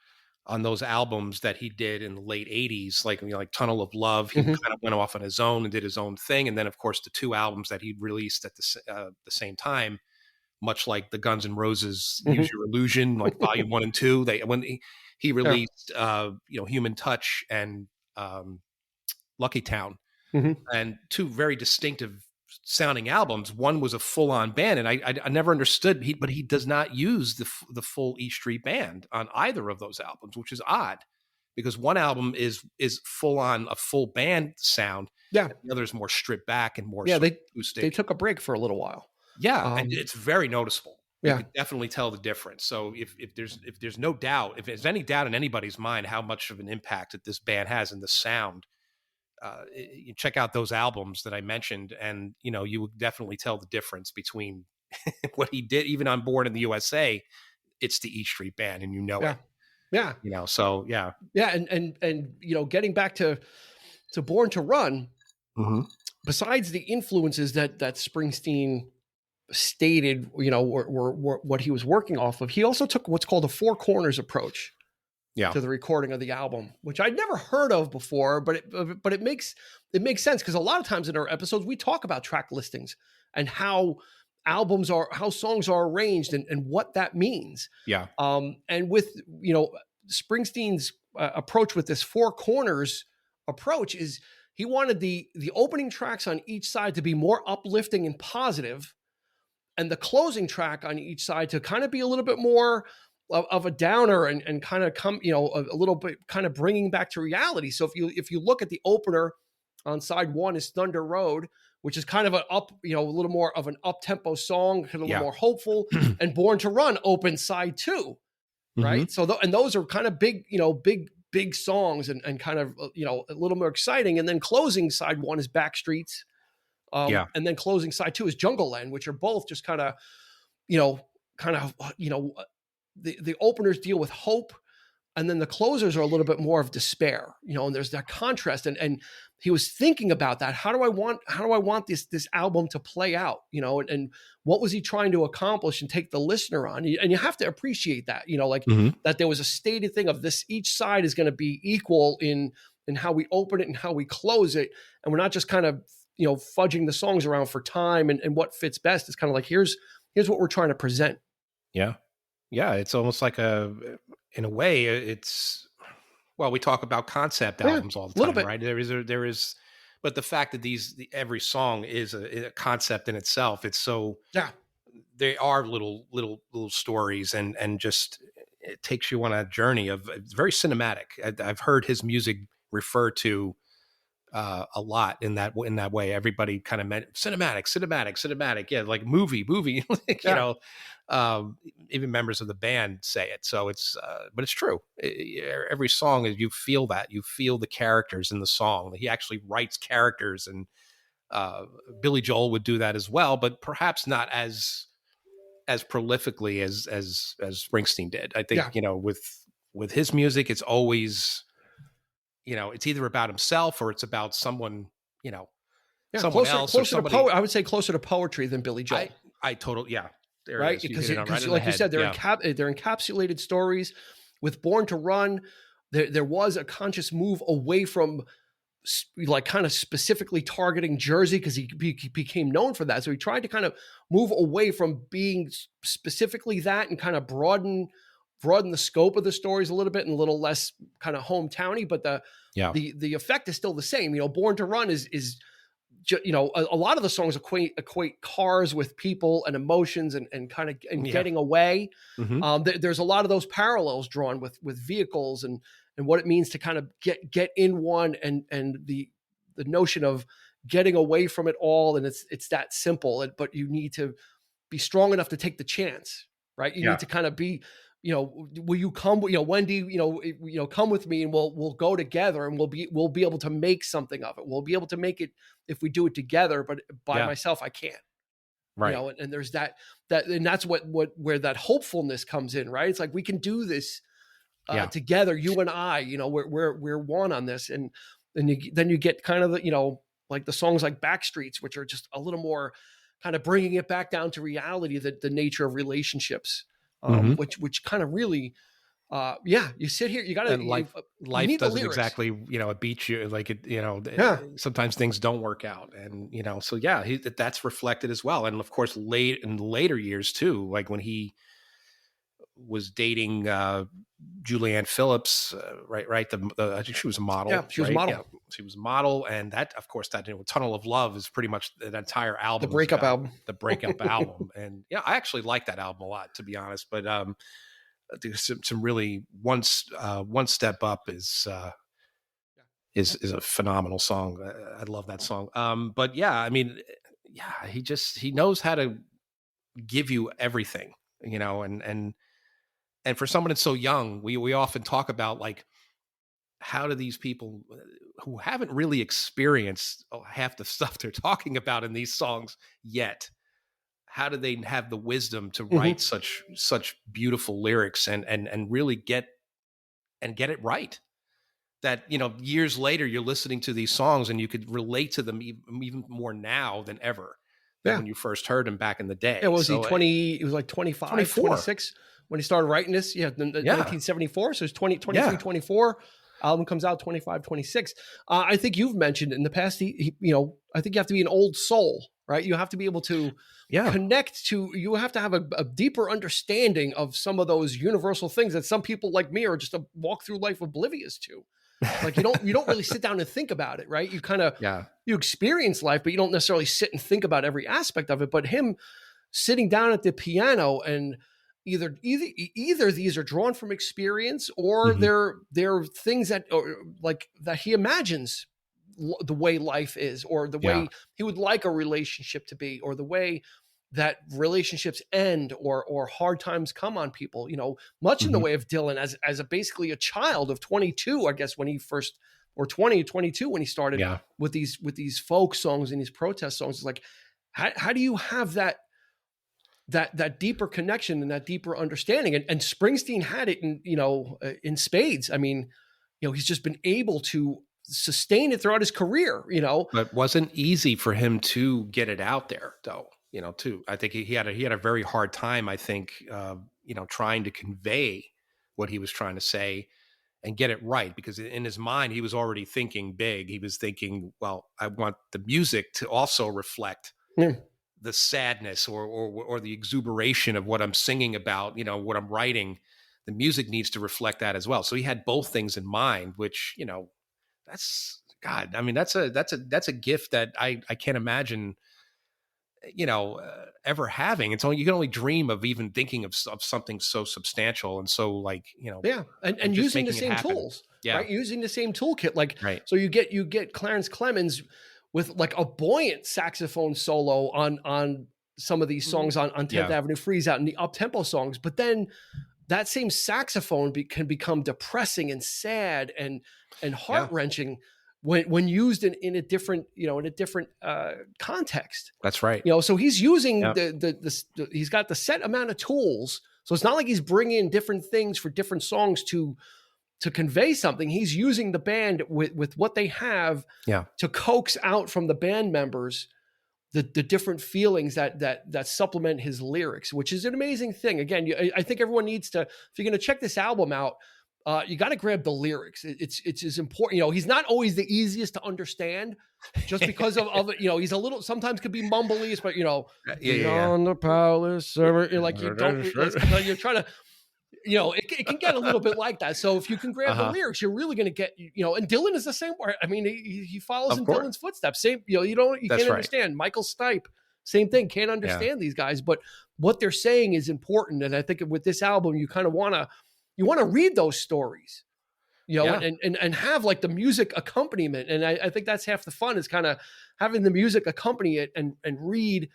on those albums that he did in the late 80s, like Tunnel of Love. He kind of went off on his own and did his own thing. And then of course the two albums that he released at the same time, much like the Guns N' Roses Use Your Illusion, like Volume 1 and 2. When he released, Human Touch and Lucky Town, and two very distinctive sounding albums. One was a full on band, and I never understood. But he does not use the full E Street Band on either of those albums, which is odd, because one album is full on a full band sound. Yeah, and the other is more stripped back and more acoustic. They took a break for a little while. Yeah, and it's very noticeable. You can definitely tell the difference. So if there's no doubt, if there's any doubt in anybody's mind how much of an impact that this band has in the sound, you check out those albums that I mentioned, and you would definitely tell the difference between what he did, even on Born in the USA. It's the E Street Band, and it. Yeah. So yeah. Yeah, and getting back to Born to Run, besides the influences that Springsteen stated, were what he was working off of, he also took what's called a four corners approach to the recording of the album, which I'd never heard of before, but it makes sense, because a lot of times in our episodes we talk about track listings and how songs are arranged and what that means. Yeah. And with Springsteen's approach with this four corners approach is he wanted the opening tracks on each side to be more uplifting and positive, and the closing track on each side to kind of be a little bit more of a downer and kind of come, a little bit kind of bringing back to reality. So if you look at the opener on side one is Thunder Road, which is kind of a little more of an up-tempo song, kind of a little more hopeful, and Born to Run opens side 2, right? Mm-hmm. So and those are kind of big, big songs and kind of, a little more exciting. And then closing side 1 is Backstreets. And then closing side 2 is Jungle Land, which are both just kind of, the openers deal with hope. And then the closers are a little bit more of despair, and there's that contrast. And he was thinking about that. How do I want this album to play out? And what was he trying to accomplish and take the listener on? And you have to appreciate that, that there was a stated thing of this, each side is going to be equal in how we open it and how we close it. And we're not just kind of, fudging the songs around for time and what fits best. It's kind of like, here's what we're trying to present. Yeah. Yeah. It's almost like in a way, we talk about concept albums all the time, right? There is, but the fact that every song is a concept in itself. It's so, they are little stories and just, it takes you on a journey it's very cinematic. I've heard his music referred to a lot in that way. Everybody kind of meant cinematic. Yeah. Like movie, even members of the band say it. So it's, but it's true. Every song is, you feel the characters in the song. He actually writes characters, and Billy Joel would do that as well, but perhaps not as prolifically as Springsteen did. I think, with his music, it's always, it's either about himself or it's about someone, someone else. Closer to I would say closer to poetry than Billy Joel. I totally, right? Because like you said, they're encapsulated stories. With Born to Run, there was a conscious move away from like kind of specifically targeting Jersey, because he became known for that. So he tried to kind of move away from being specifically that and kind of broaden the scope of the stories a little bit and a little less kind of hometowny, but the effect is still the same. Born to Run is a lot of the songs equate cars with people and emotions and kind of getting away. Mm-hmm. There's a lot of those parallels drawn with vehicles and what it means to kind of get in one and the notion of getting away from it all. And it's that simple, but you need to be strong enough to take the chance, right? You need to kind of be, will you come, Wendy, come with me and we'll go together and we'll be able to make something of it. We'll be able to make it if we do it together, but by myself, I can't. Right. And there's that, and that's where that hopefulness comes in, right? It's like, we can do this together, you and I, we're one on this. And then you get kind of the, like the songs like Backstreets, which are just a little more kind of bringing it back down to reality, the nature of relationships. Which kind of really, you sit here, you got to, life doesn't exactly, it beats you like it, sometimes things don't work out. And, so that's reflected as well. And of course, in later years too, like when he was dating, Julianne Phillips, right. I think she was a model. Yeah, she was a model. Yeah, she was a model. And that, of course, Tunnel of Love is pretty much the entire album. The breakup album. The breakup album. And I actually like that album a lot, to be honest. But there's some really one step up is a phenomenal song. I love that song. But he knows how to give you everything, and for someone that's so young, we often talk about, like, how do these people who haven't really experienced half the stuff they're talking about in these songs yet, how do they have the wisdom to write such beautiful lyrics and really get it right? That, years later, you're listening to these songs and you could relate to them even more now than ever than when you first heard them back in the day. Yeah, was he 20? It was like 25, 24. 26 when he started writing this. 1974. So it's 23, 24. Album comes out 25, 26. I think you've mentioned in the past, I think you have to be an old soul, right? You have to be able to connect to, you have to have a deeper understanding of some of those universal things that some people like me are just a walk through life oblivious to. Like you don't really sit down and think about it, right? You kind of, you experience life, but you don't necessarily sit and think about every aspect of it. But him sitting down at the piano and either these are drawn from experience or they're things that he imagines the way life is, or the way he would like a relationship to be, or the way that relationships end, or hard times come on people, much in the way of Dylan as basically a child of 22, I guess, when he first, or 22 when he started with these folk songs and these protest songs. It's like, how do you have that deeper connection and that deeper understanding? And Springsteen had it in spades. I mean, he's just been able to sustain it throughout his career, But it wasn't easy for him to get it out there, though. Too. I think he had a very hard time, I think, trying to convey what he was trying to say and get it right, because in his mind, he was already thinking big. He was thinking, well, I want the music to also reflect the sadness or the exuberation of what I'm singing about, what I'm writing. The music needs to reflect that as well. So he had both things in mind, which, that's God. I mean, that's a gift that I can't imagine, ever having. It's only, you can only dream of even thinking of something so substantial and so and using the same tools, right? Using the same toolkit, so you get Clarence Clemens with like a buoyant saxophone solo on some of these songs on 10th Avenue Freeze Out and the up-tempo songs, but then that same saxophone can become depressing and sad and heart-wrenching when used in a different, context. That's right. So he's using he's got the set amount of tools. So it's not like he's bringing different things for different songs to convey something. He's using the band with what they have to coax out from the band members the different feelings that supplement his lyrics, which is an amazing thing. Again, I think everyone needs to, if you're going to check this album out, you got to grab the lyrics. It's as important. He's not always the easiest to understand, just because of he's a little, sometimes could be mumbly, but on the palace, you're like, you're trying to, it can get a little bit like that. So if you can grab the lyrics, you're really going to get, and Dylan is the same way. I mean, he follows in Dylan's footsteps. Same, you can't understand. Michael Stipe, same thing. Can't understand these guys, but what they're saying is important. And I think with this album, you kind of want to read those stories, and have like the music accompaniment. And I think that's half the fun, is kind of having the music accompany it and read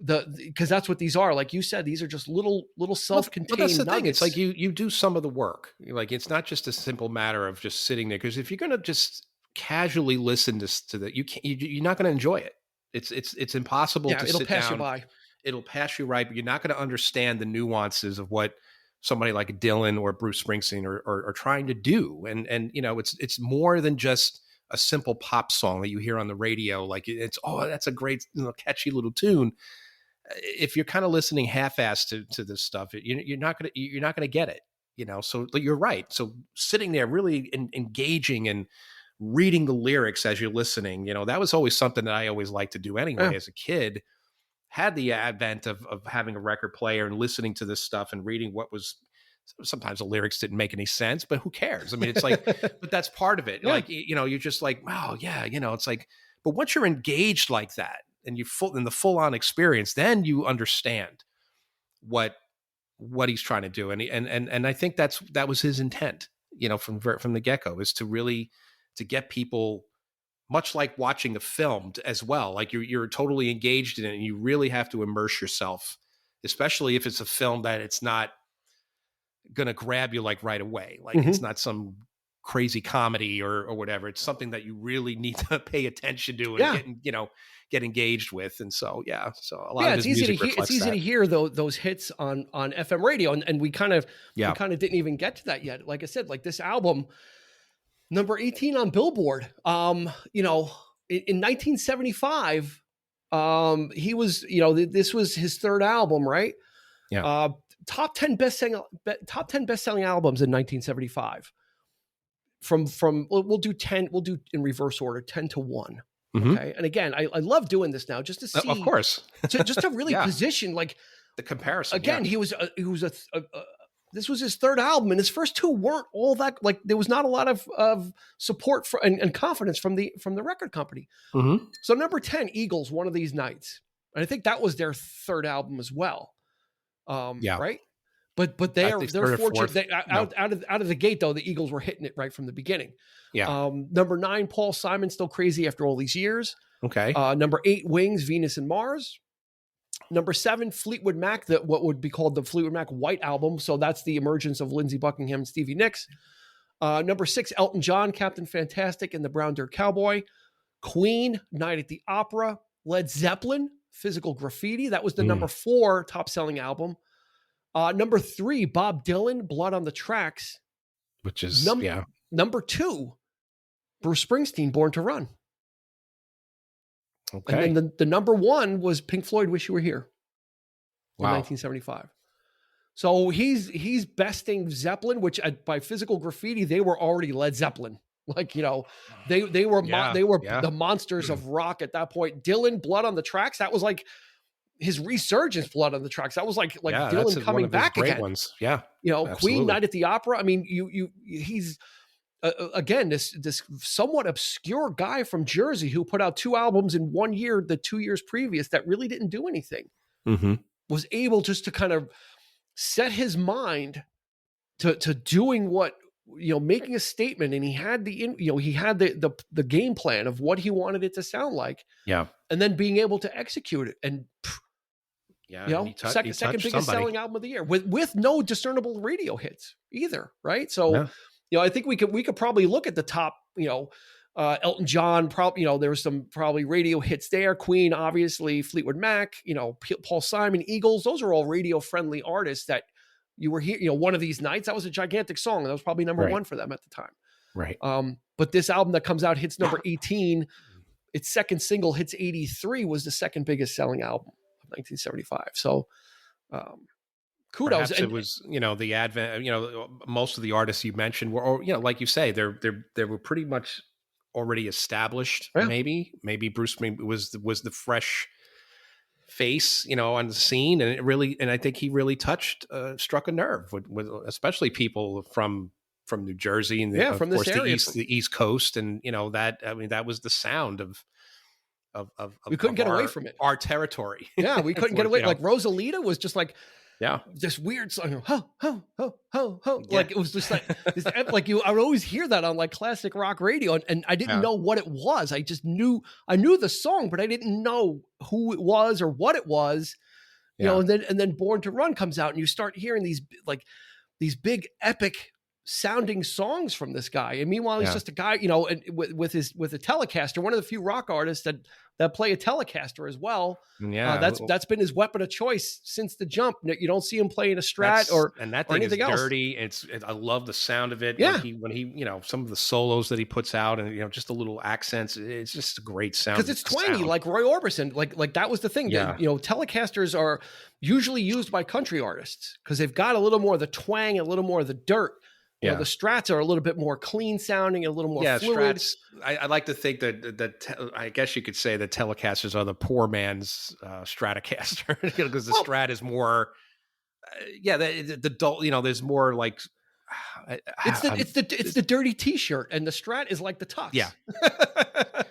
because that's what these are. Like you said, these are just little self-contained that's the nuggets. Thing. It's like you do some of the work. Like, it's not just a simple matter of just sitting there, because if you're going to just casually listen to that, you're not going to enjoy it. It's impossible to sit down. It'll pass you by. It'll pass you right, but you're not going to understand the nuances of what somebody like Dylan or Bruce Springsteen are trying to do. And it's more than just a simple pop song that you hear on the radio. Like, that's a great, catchy little tune. If you're kind of listening half-assed to this stuff, you're not gonna get it. So you're right. So sitting there really engaging and reading the lyrics as you're listening, that was always something that I always liked to do anyway. As a kid, had the advent of having a record player and listening to this stuff and reading what was, sometimes the lyrics didn't make any sense, but who cares? I mean, it's like, but that's part of it. Like, you're just like, wow, it's like, but once you're engaged like that and you're in the full on experience, then you understand what he's trying to do. And I think that was his intent, from the get-go, is to really, to get people, much like watching a film as well. Like, you're totally engaged in it, and you really have to immerse yourself, especially if it's a film that it's not going to grab you like right away. Like, it's not some crazy comedy or whatever. It's something that you really need to pay attention to and get engaged with. And so, so a lot of his music reflects that. It's easy to hear those hits on FM radio. And we kind of didn't even get to that yet. Like I said, like this album, number 18 on Billboard, in 1975, he was, this was his third album, right? Yeah. Top 10 best-selling albums in 1975. We'll do in reverse order, 10 to 1. Okay. And again, I love doing this now, just to see, of course, just to really position like the comparison. Again, this was his third album, and his first two weren't all that, like, there was not a lot of support and confidence from the record company. So number 10, Eagles, One of These Nights. And I think that was their third album as well. Right. But they're fortunate. Out of the gate though, the Eagles were hitting it right from the beginning. Yeah. Number 9, Paul Simon, still crazy after all these years. Okay. Number 8, Wings, Venus and Mars. Number 7, Fleetwood Mac, what would be called the Fleetwood Mac White Album. So that's the emergence of Lindsey Buckingham and Stevie Nicks. Number 6, Elton John, Captain Fantastic and the Brown Dirt Cowboy. Queen, Night at the Opera. Led Zeppelin, Physical Graffiti. That was the number 4 top selling album. Number 3, Bob Dylan, Blood on the Tracks. Which is, Number 2, Bruce Springsteen, Born to Run. Okay. And then the number 1 was Pink Floyd, Wish You Were Here. In Wow. 1975. So he's besting Zeppelin, which by Physical Graffiti, they were already Led Zeppelin. Like, they were the monsters of rock at that point. Dylan, Blood on the Tracks, that was like his resurgence. Blood on the Tracks, that was like Dylan coming back again. Ones. Yeah, Queen, Night at the Opera. I mean, he's again this somewhat obscure guy from Jersey who put out 2 albums in 1 year, the 2 years previous, that really didn't do anything. Mm-hmm. Was able just to kind of set his mind to doing what, making a statement, and he had the game plan of what he wanted it to sound like. Yeah. And then being able to execute it. And second biggest selling album of the year with no discernible radio hits either. Right. So, I think we could probably look at the top, Elton John, probably, there was some probably radio hits there. Queen, obviously, Fleetwood Mac, Paul Simon, Eagles. Those are all radio friendly artists that you were here, One of These Nights. That was a gigantic song. That was probably number 1 for them at the time. Right. But this album that comes out hits number 18. Its second single hits 83, was the second biggest selling album of 1975. So, kudos. Perhaps it was, the advent, most of the artists you mentioned were, or, like you say, they were pretty much already established. Yeah. Maybe Bruce was the fresh face, on the scene, and I think he really struck a nerve with especially people from New Jersey and from this area, the East Coast, and that was the sound of we couldn't get away from it. Our territory. Yeah, we couldn't get away. Like Rosalita was just like, this weird song, ho ho ho ho ho. Yeah. Like it was just like this, like I would always hear that on like classic rock radio, and I didn't know what it was. I just knew the song, but I didn't know who it was or what it was. And then Born to Run comes out, and you start hearing these big epic sounding songs from this guy. And meanwhile, he's just a guy, and with a Telecaster, one of the few rock artists that play a Telecaster as well. Yeah, that's been his weapon of choice since the jump. You don't see him playing a Strat or that thing anything is else. Dirty. I love the sound of it. Yeah. When he some of the solos that he puts out, and just the little accents. It's just a great sound because it's twangy, like Roy Orbison. Like that was the thing. Yeah. Telecasters are usually used by country artists because they've got a little more of the twang, a little more of the dirt. The Strats are a little bit more clean sounding, a little more fluid. Strats. I like to think that I guess you could say that Telecasters are the poor man's Stratocaster, because the Strat is more. The dull. There's more like. It's the dirty T-shirt, and the Strat is like the tux. Yeah,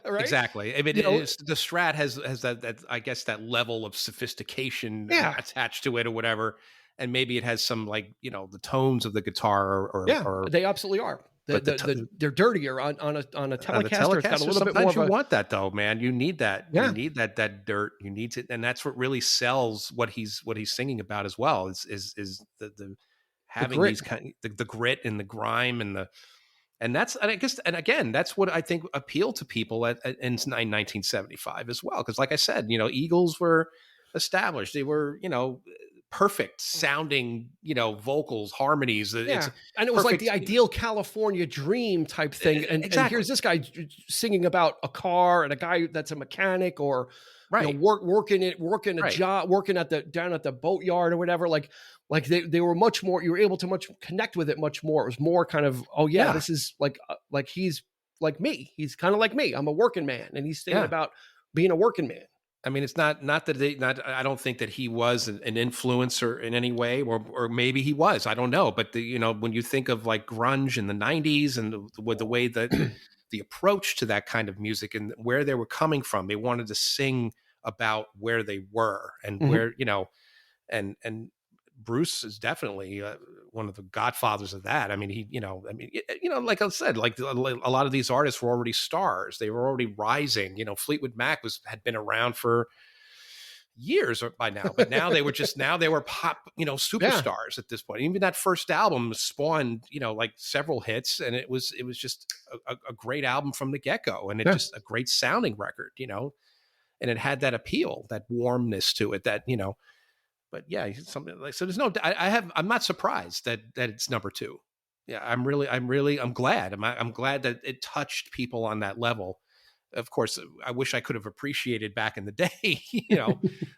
right. Exactly. I mean, the Strat has that I guess that level of sophistication attached to it or whatever. And maybe it has some the tones of the guitar or they absolutely are. They're dirtier on a Telecaster. It's got a little bit more. You want that though, man. You need that. Yeah. You need that dirt. You need to, and that's what really sells what he's singing about as well. Is the having these kind the grit and the grime and that's what I think appealed to people in 1975 as well. Because like I said, Eagles were established. They were perfect sounding, vocals, harmonies. And it was like the ideal California dream type thing. And here's this guy singing about a car and a guy that's a mechanic or working a job, working down at the boatyard or whatever. Like they were much more. You were able to connect with it much more. It was more kind of this is like he's like me. He's kind of like me. I'm a working man, and he's thinking about being a working man. I mean, it's not that I don't think that he was an influencer in any way, or maybe he was. I don't know. But when you think of like grunge in the 90s and with the way that the approach to that kind of music and where they were coming from, they wanted to sing about where they were and where, and Bruce is definitely one of the godfathers of that. I mean, like I said, like a lot of these artists were already stars. They were already rising. Fleetwood Mac had been around for years by now, but now they were pop, superstars at this point. Even that first album spawned, like several hits, and it was just a great album from the get-go, and it just a great sounding record, and it had that appeal, that warmness to it, that, but yeah, something like, so there's no, I'm not surprised that it's number 2. Yeah. I'm glad. I'm glad that it touched people on that level. Of course, I wish I could have appreciated back in the day.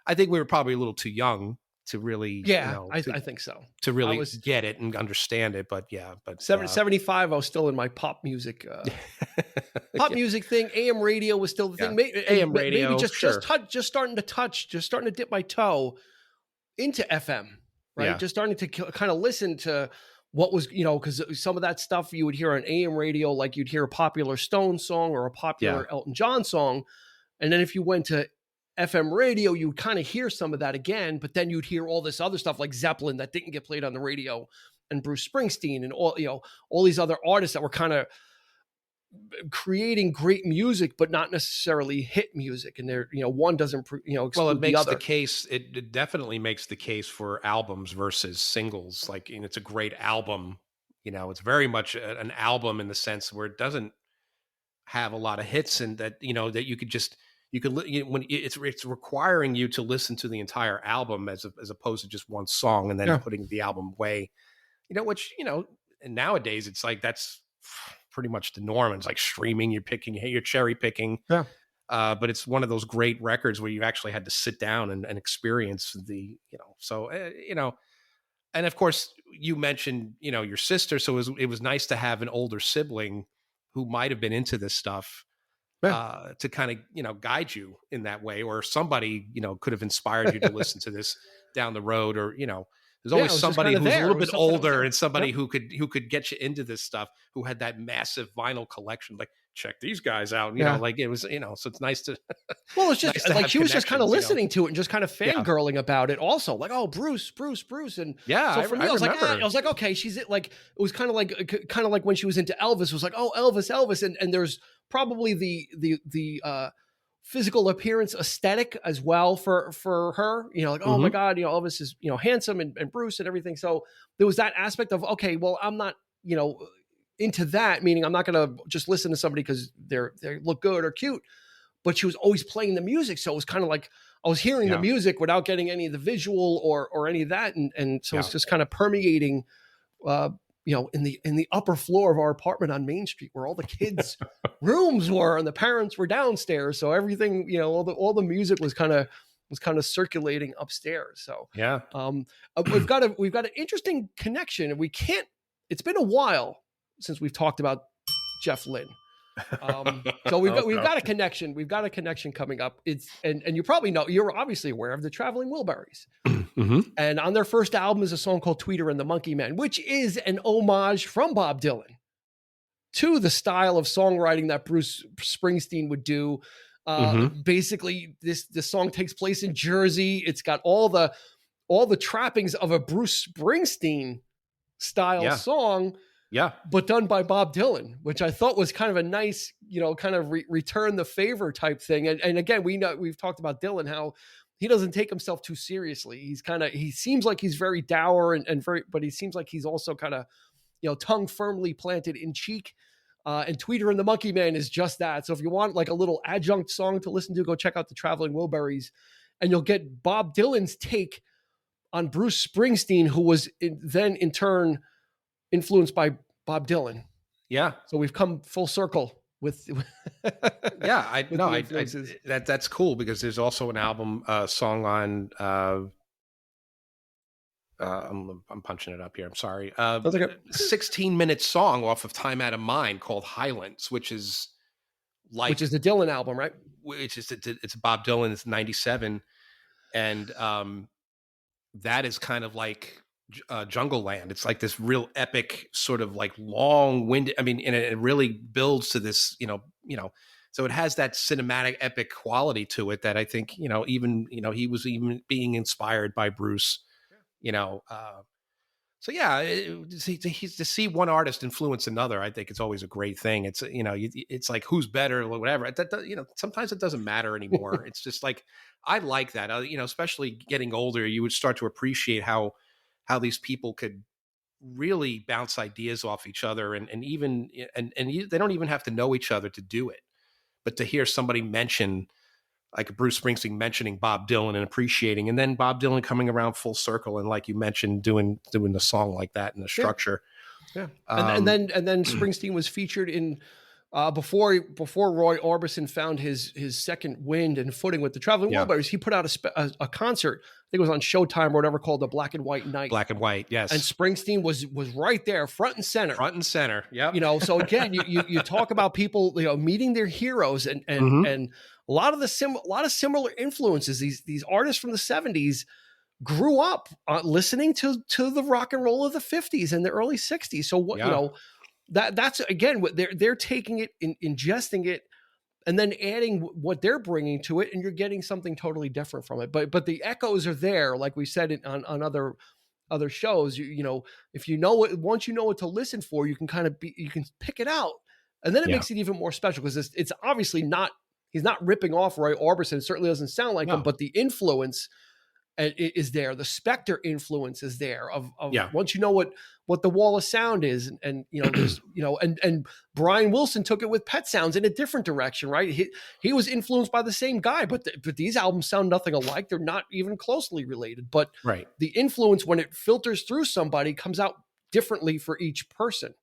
I think we were probably a little too young to really. Yeah, I think so. To really get it and understand it, but 75, I was still in my pop music, music thing. AM radio was still the thing. AM radio, maybe just starting to dip my toe into FM, right? Yeah. Just starting to kind of listen to what was, because some of that stuff you would hear on AM radio, like you'd hear a popular Stones song or a popular Elton John song. And then if you went to FM radio, you would kind of hear some of that again, but then you'd hear all this other stuff like Zeppelin that didn't get played on the radio, and Bruce Springsteen and all these other artists that were kind of creating great music, but not necessarily hit music. And they're, one doesn't, well, it makes the case. It definitely makes the case for albums versus singles. Like, it's a great album, it's very much an album in the sense where it doesn't have a lot of hits, and that, that when it's requiring you to listen to the entire album as opposed to just one song and then putting the album away, which, and nowadays it's like, that's pretty much the norm. It's like streaming, you're cherry picking. Yeah. But it's one of those great records where you actually had to sit down and experience the, and of course you mentioned, your sister. So it was nice to have an older sibling who might've been into this stuff, to kind of, guide you in that way, or somebody, could have inspired you to listen to this down the road, or, there's always somebody who's a little bit older and somebody who could get you into this stuff, who had that massive vinyl collection. Like, check these guys out. Like it was, so it's nice to. Well, it's just like she was just kind of listening to it and just kind of fangirling about it. Also, like, oh, Bruce, and so for me, I was like, okay, she's like, it was kind of like when she was into Elvis. It was like, oh, Elvis, and there's probably the physical appearance aesthetic as well for her, like, oh my God, Elvis is, handsome and Bruce and everything. So there was that aspect of, okay, well, I'm not, into that, meaning I'm not going to just listen to somebody because they look good or cute, but she was always playing the music. So it was kind of like I was hearing the music without getting any of the visual or any of that. And so it's just kind of permeating, in the upper floor of our apartment on Main Street, where all the kids' rooms were and the parents were downstairs. So everything, all the music was kind of circulating upstairs. So we've got an interesting connection, and it's been a while since we've talked about Jeff Lynne. So we've got a connection. We've got a connection coming up. And you probably know, you're obviously aware of the Traveling Wilburys. And on their first album is a song called Tweeter and the Monkey Man, which is an homage from Bob Dylan to the style of songwriting that Bruce Springsteen would do. Basically, this song takes place in Jersey. It's got all the trappings of a Bruce Springsteen style song. Yeah. But done by Bob Dylan, which I thought was kind of a nice, kind of return the favor type thing. And again, we've talked about Dylan, how he doesn't take himself too seriously. He seems like he's very dour and very, but he seems like he's also kind of, tongue firmly planted in cheek. And Tweeter and the Monkey Man is just that. So if you want like a little adjunct song to listen to, go check out the Traveling Wilburys, and you'll get Bob Dylan's take on Bruce Springsteen, who was then in turn influenced by Bob Dylan. Yeah. So we've come full circle with that's cool, because there's also an album song on I'm punching it up here. I'm sorry. 16-minute song off of Time Out of Mind called Highlands, which is the Dylan album, right? It's Bob Dylan. It's 97. And that is kind of like Jungle Land. It's like this real epic sort of like long-winded, and it really builds to this, so it has that cinematic epic quality to it that I think, he was even being inspired by Bruce, you know. So yeah, to see one artist influence another, I think it's always a great thing. It's, you know, it's like who's better or whatever. You know, sometimes it doesn't matter anymore. It's just like, I like that. You know, especially getting older, you would start to appreciate how these people could really bounce ideas off each other, and even they don't even have to know each other to do it. But to hear somebody mention, like Bruce Springsteen mentioning Bob Dylan and appreciating, and then Bob Dylan coming around full circle, and like you mentioned, doing the song like that in the structure. Yeah. And then Springsteen was featured in before Roy Orbison found his second wind and footing with the Traveling Wilburys. He put out a concert, I think it was on Showtime or whatever, called the Black and White Night. Black and White, yes. And Springsteen was right there, front and center. Front and center, yep. You know, so again, you talk about people, you know, meeting their heroes, and a lot of similar influences. These artists from the 70s grew up listening to the rock and roll of the 50s and the early 60s. So what, you know, that's again what they're taking it, ingesting it, and then adding what they're bringing to it, and you're getting something totally different from it. But the echoes are there, like we said on other shows. You know, if you know what, once you know what to listen for, you can you can pick it out, and then it makes it even more special, because it's obviously not, he's not ripping off Roy Orbison. It certainly doesn't sound like him, but the influence is there. The Spector influence is there of once you know what the wall of sound is, and you know, there's, you know, and Brian Wilson took it with Pet Sounds in a different direction, right? He was influenced by the same guy, but these albums sound nothing alike. They're not even closely related, but the influence, when it filters through somebody, comes out differently for each person.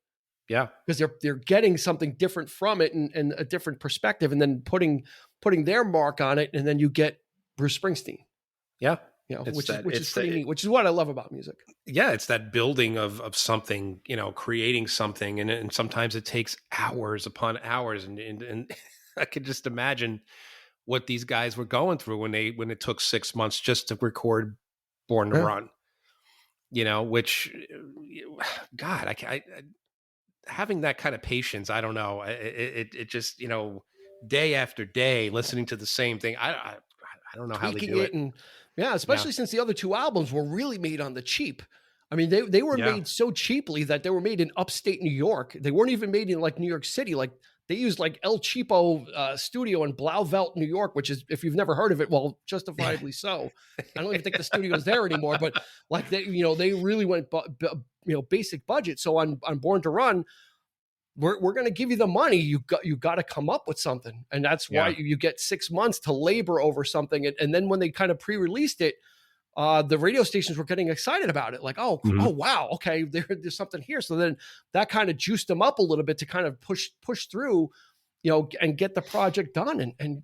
Yeah, because they're getting something different from it, and a different perspective, and then putting their mark on it, and then you get Bruce Springsteen. Yeah. You know, which is pretty neat, which is what I love about music. Yeah, it's that building of something, you know, creating something, and sometimes it takes hours upon hours, and I could just imagine what these guys were going through when it took 6 months just to record Born to Run. You know, which, God, I having that kind of patience, I don't know, it just, you know, day after day listening to the same thing, I don't know how they do it. And especially since the other two albums were really made on the cheap. I mean, they were made so cheaply that they were made in upstate New York. They weren't even made in like New York City. Like, they used like El Cheapo studio in Blauvelt, New York, which is, if you've never heard of it, well, justifiably so. I don't even think the studio's there anymore, but like they really went, basic budget. So on Born to Run, we're going to give you the money. You got to come up with something. And that's why you get 6 months to labor over something. And then when they kind of pre-released it, the radio stations were getting excited about it. Like, oh, wow. Okay. There's something here. So then that kind of juiced them up a little bit to kind of push through, you know, and get the project done. And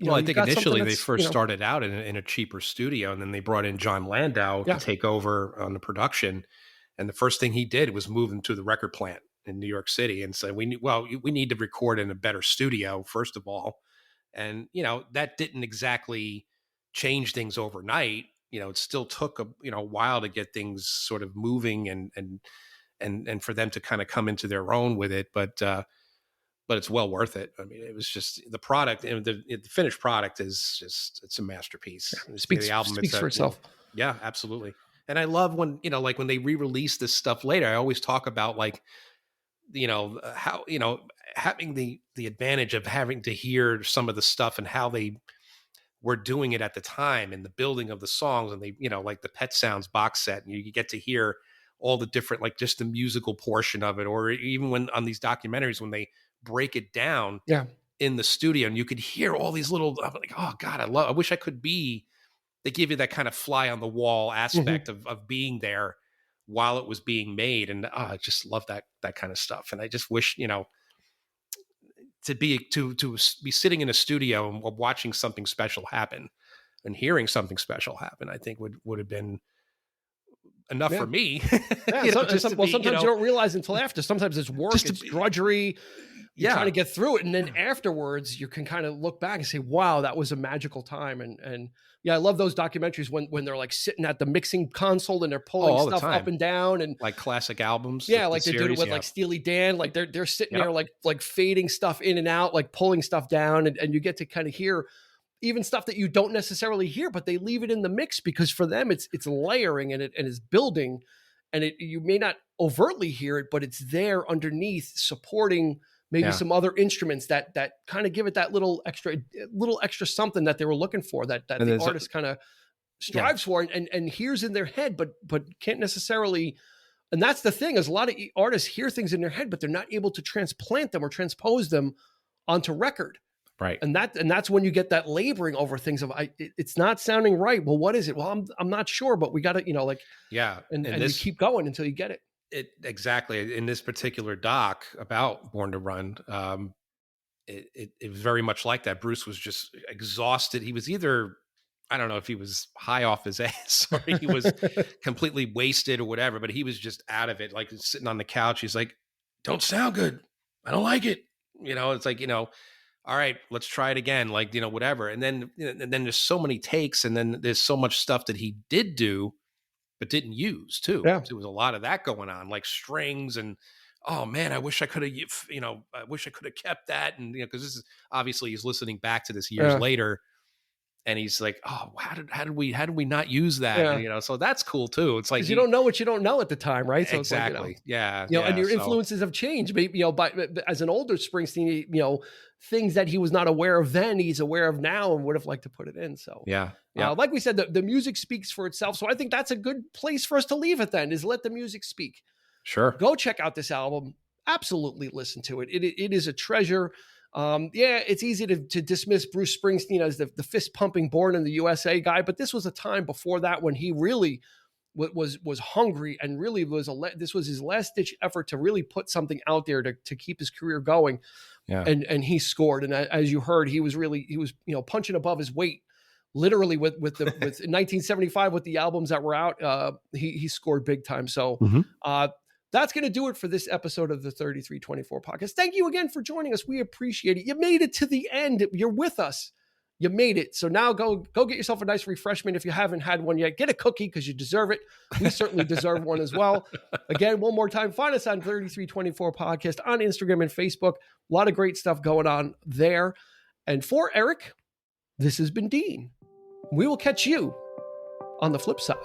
I think initially they first started out in a cheaper studio, and then they brought in John Landau to take over on the production. And the first thing he did was move them to the record plant in New York City, and said, we need to record in a better studio, first of all. And, you know, that didn't exactly change things overnight. You know, it still took a while to get things sort of moving and for them to kind of come into their own with it. But it's well worth it. I mean, it was just the product, and the finished product is just, it's a masterpiece. The album speaks for itself. Yeah, absolutely. And I love when, you know, like when they re-release this stuff later, I always talk about, like, you know, how, you know, having the advantage of having to hear some of the stuff and how they were doing it at the time, and the building of the songs, and they, you know, like the Pet Sounds box set, and you get to hear all the different, like, just the musical portion of it, or even when on these documentaries, when they break it down in the studio, and you could hear all these little, I'm like, oh God, I wish I could be, they give you that kind of fly on the wall aspect of being there while it was being made. And I just love that kind of stuff. And I just wish, you know, to be sitting in a studio and watching something special happen and hearing something special happen, I think would have been enough for me. Sometimes you don't realize until after. Sometimes it's work, it's drudgery. You're trying to get through it. And then afterwards you can kind of look back and say, wow, that was a magical time. And I love those documentaries when they're like sitting at the mixing console and they're pulling stuff up and down, and like classic albums. Yeah. Like they're doing it with like Steely Dan, like they're sitting there like fading stuff in and out, like pulling stuff down. And you get to kind of hear even stuff that you don't necessarily hear, but they leave it in the mix because for them it's layering and it's building, and you may not overtly hear it, but it's there underneath supporting maybe some other instruments that kind of give it that little extra something that they were looking for, that the artist kind of strives for and hears in their head, but can't necessarily. And that's the thing, is a lot of artists hear things in their head, but they're not able to transplant them or transpose them onto record. Right. And that's when you get that laboring over things of it's not sounding right. Well, what is it? Well, I'm not sure, but we got to, and you keep going until you get it. Exactly. In this particular doc about Born to Run, it was very much like that. Bruce was just exhausted. He was either, I don't know if he was high off his ass or he was completely wasted or whatever, but he was just out of it. Like sitting on the couch. He's like, don't sound good. I don't like it. It's like, all right, let's try it again. Like, whatever. And then there's so many takes, and then there's so much stuff that he did do, but didn't use too. Yeah. There was a lot of that going on, like strings and, oh man, I wish I could have, kept that. And, cause this is obviously he's listening back to this years later. And he's like, oh, how did we not use that? Yeah. And, so that's cool too. It's like, you don't know what you don't know at the time. Right. So exactly. It's like, and your influences have changed, maybe, as an older Springsteen, things that he was not aware of then, he's aware of now and would have liked to put it in. So, like we said, the music speaks for itself. So I think that's a good place for us to leave it then, is let the music speak. Sure. Go check out this album. Absolutely listen to it. It is a treasure. It's easy to dismiss Bruce Springsteen as the fist pumping Born in the USA guy, but this was a time before that when he really was hungry and really this was his last ditch effort to really put something out there to keep his career going. Yeah. And he scored. And as you heard, he was punching above his weight, literally with 1975, with the albums that were out, he scored big time. So, that's going to do it for this episode of the 3324 podcast. Thank you again for joining us. We appreciate it. You made it to the end. You're with us. You made it. So now go get yourself a nice refreshment. If you haven't had one yet, get a cookie because you deserve it. We certainly deserve one as well. Again, one more time, find us on 3324 podcast on Instagram and Facebook. A lot of great stuff going on there. And for Eric, this has been Dean. We will catch you on the flip side.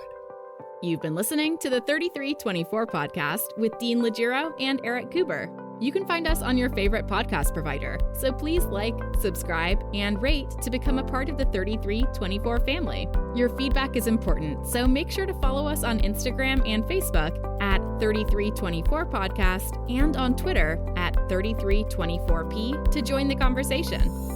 You've been listening to the 3324 podcast with Dean Legiro and Eric Kuber. You can find us on your favorite podcast provider, so please like, subscribe, and rate to become a part of the 3324 family. Your feedback is important, so make sure to follow us on Instagram and Facebook at 3324 podcast and on Twitter at 3324p to join the conversation.